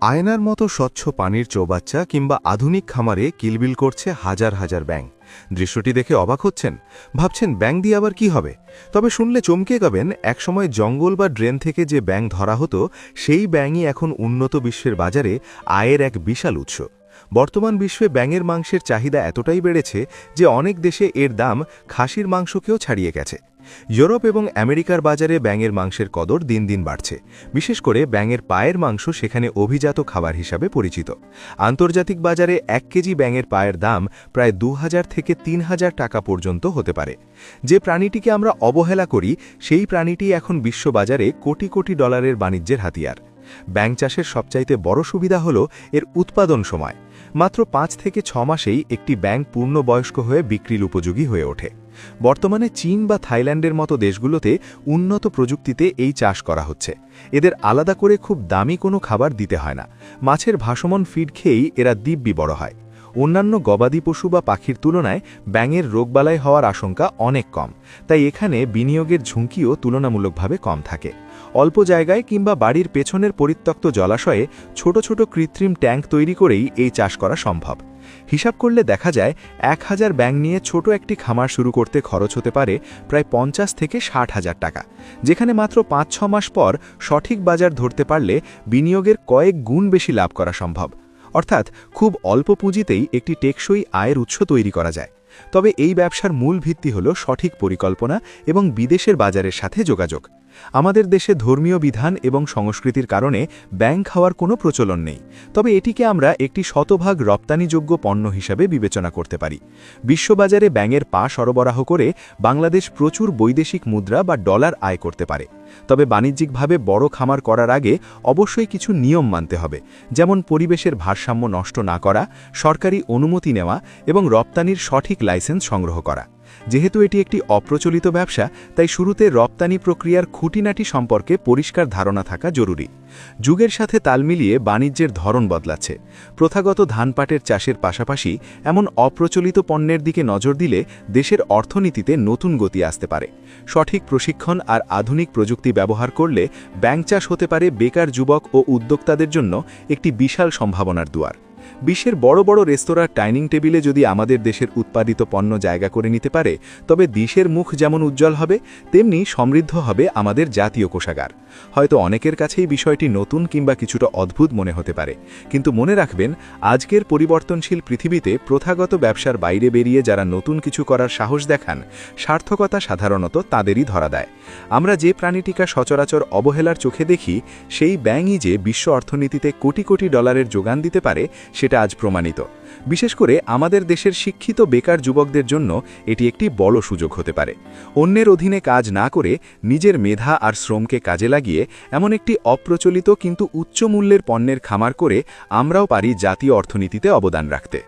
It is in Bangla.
আয়নার মতো স্বচ্ছ পানির চৌবাচ্চা কিংবা আধুনিক খামারে কিলবিল করছে হাজার হাজার ব্যাঙ। দৃশ্যটি দেখে অবাক হচ্ছেন, ভাবছেন ব্যাঙ দিয়ে আবার কি হবে। তবে শুনলে চমকে যাবেন, একসময় জঙ্গল বা ড্রেন থেকে যে ব্যাঙ ধরা হতো, সেই ব্যাঙই এখন উন্নত বিশ্বের বাজারে আয়ের এক বিশাল উৎস। বর্তমান বিশ্বে ব্যাঙের মাংসের চাহিদা এতটাই বেড়েছে যে অনেক দেশে এর দাম খাসির মাংসকেও ছাড়িয়ে গেছে। ইউরোপ এবং আমেরিকার বাজারে ব্যাঙের মাংসের কদর দিন দিন বাড়ছে। বিশেষ করে ব্যাঙের পায়ের মাংস সেখানে অভিজাত খাবার হিসাবে পরিচিত। আন্তর্জাতিক বাজারে 1 কেজি ব্যাঙের পায়ের দাম প্রায় 2000 থেকে 3000 টাকা পর্যন্ত হতে পারে। যে প্রাণীটিকে আমরা অবহেলা করি, সেই প্রাণীটি এখন বিশ্ববাজারে কোটি কোটি ডলারের বাণিজ্যের হাতিয়ার। ব্যাঙ চাষের সবচাইতে বড় সুবিধা হল এর উৎপাদন সময়। মাত্র 5 থেকে 6 মাসেই একটি ব্যাঙ পূর্ণবয়স্ক হয়ে বিক্রির উপযোগী হয়ে ওঠে। বর্তমানে চীন বা থাইল্যান্ডের মতো দেশগুলোতে উন্নত প্রযুক্তিতে এই চাষ করা হচ্ছে। এদের আলাদা করে খুব দামি কোনো খাবার দিতে হয় না। মাছের ভাসমান ফিড খেয়েই এরা দিব্যি বড় হয়। অন্যান্য গবাদি পশু বা পাখির তুলনায় ব্যাঙের রোগবালাই হওয়ার আশঙ্কা অনেক কম, তাই এখানে বিনিয়োগের ঝুঁকিও তুলনামূলকভাবে কম থাকে। অল্প জায়গায় কিংবা বাড়ির পেছনের পরিত্যক্ত জলাশয়ে ছোট ছোট কৃত্রিম ট্যাঙ্ক তৈরি করেই এই চাষ করা সম্ভব। হিসাব করলে দেখা যায় 1000 ব্যাঙ নিয়ে ছোট একটি খামার শুরু করতে খরচ হতে পারে প্রায় 50 থেকে 60,000 টাকা, যেখানে মাত্র 5-6 মাস পর সঠিক বাজার ধরতে পারলে বিনিয়োগের কয়েক গুণ বেশি লাভ করা সম্ভব। অর্থাৎ খুব অল্প পুঁজিতেই একটি টেকসই আয়ের উৎস তৈরি করা যায়। তবে এই ব্যবসার মূল ভিত্তি হল সঠিক পরিকল্পনা এবং বিদেশের বাজারের সাথে যোগাযোগ। আমাদের দেশে ধর্মীয় বিধান এবং সংস্কৃতির কারণে ব্যাঙ খাওয়ার কোনো প্রচলন নেই, তবে এটিকে আমরা একটি শতভাগ রপ্তানিযোগ্য পণ্য হিসাবে বিবেচনা করতে পারি। বিশ্ববাজারে ব্যাঙের পা সরবরাহ করে বাংলাদেশ প্রচুর বৈদেশিক মুদ্রা বা ডলার আয় করতে পারে। তবে বাণিজ্যিকভাবে বড় খামার করার আগে অবশ্যই কিছু নিয়ম মানতে হবে, যেমন পরিবেশের ভারসাম্য নষ্ট না করা, সরকারি অনুমতি নেওয়া এবং রপ্তানির সঠিক লাইসেন্স সংগ্রহ করা। যেহেতু এটি একটি অপ্রচলিত ব্যবসা, তাই শুরুতে রপ্তানি প্রক্রিয়ার খুঁটিনাটি সম্পর্কে পরিষ্কার ধারণা থাকা জরুরি। যুগের সাথে তাল মিলিয়ে বাণিজ্যের ধরন বদলাচ্ছে। প্রথাগত ধান পাটের চাষের পাশাপাশি এমন অপ্রচলিত পণ্যের দিকে নজর দিলে দেশের অর্থনীতিতে নতুন গতি আসতে পারে। সঠিক প্রশিক্ষণ আর আধুনিক প্রযুক্তি ব্যবহার করলে ব্যাঙ চাষ হতে পারে বেকার যুবক ও উদ্যোক্তাদের জন্য একটি বিশাল সম্ভাবনার দুয়ার। বিশ্বের বড় বড় রেস্তোরাঁর ডাইনিং টেবিলে যদি আমাদের দেশের উৎপাদিত পণ্য জায়গা করে নিতে পারে, তবে দেশের মুখ যেমন উজ্জ্বল হবে, তেমনি সমৃদ্ধ হবে আমাদের জাতীয় কোষাগার। হয়তো অনেকের কাছেই বিষয়টি নতুন কিংবা কিছুটা অদ্ভুত মনে হতে পারে, কিন্তু মনে রাখবেন, আজকের পরিবর্তনশীল পৃথিবীতে প্রথাগত ব্যবসার বাইরে বেরিয়ে যারা নতুন কিছু করার সাহস দেখান, সার্থকতা সাধারণত তাদেরই ধরা দেয়। আমরা যে প্রাণীটিকা সচরাচর অবহেলার চোখে দেখি, সেই ব্যাঙই যে বিশ্ব অর্থনীতিতে কোটি কোটি ডলারের যোগান দিতে পারে, সেটা আজ প্রমাণিত। বিশেষ করে আমাদের দেশের শিক্ষিত বেকার যুবকদের জন্য এটি একটি বড় সুযোগ হতে পারে। অন্যের অধীনে কাজ না করে নিজের মেধা আর শ্রমকে কাজে লাগিয়ে এমন একটি অপ্রচলিত কিন্তু উচ্চ মূল্যের পণ্যের খামার করে আমরাও পারি জাতীয় অর্থনীতিতে অবদান রাখতে।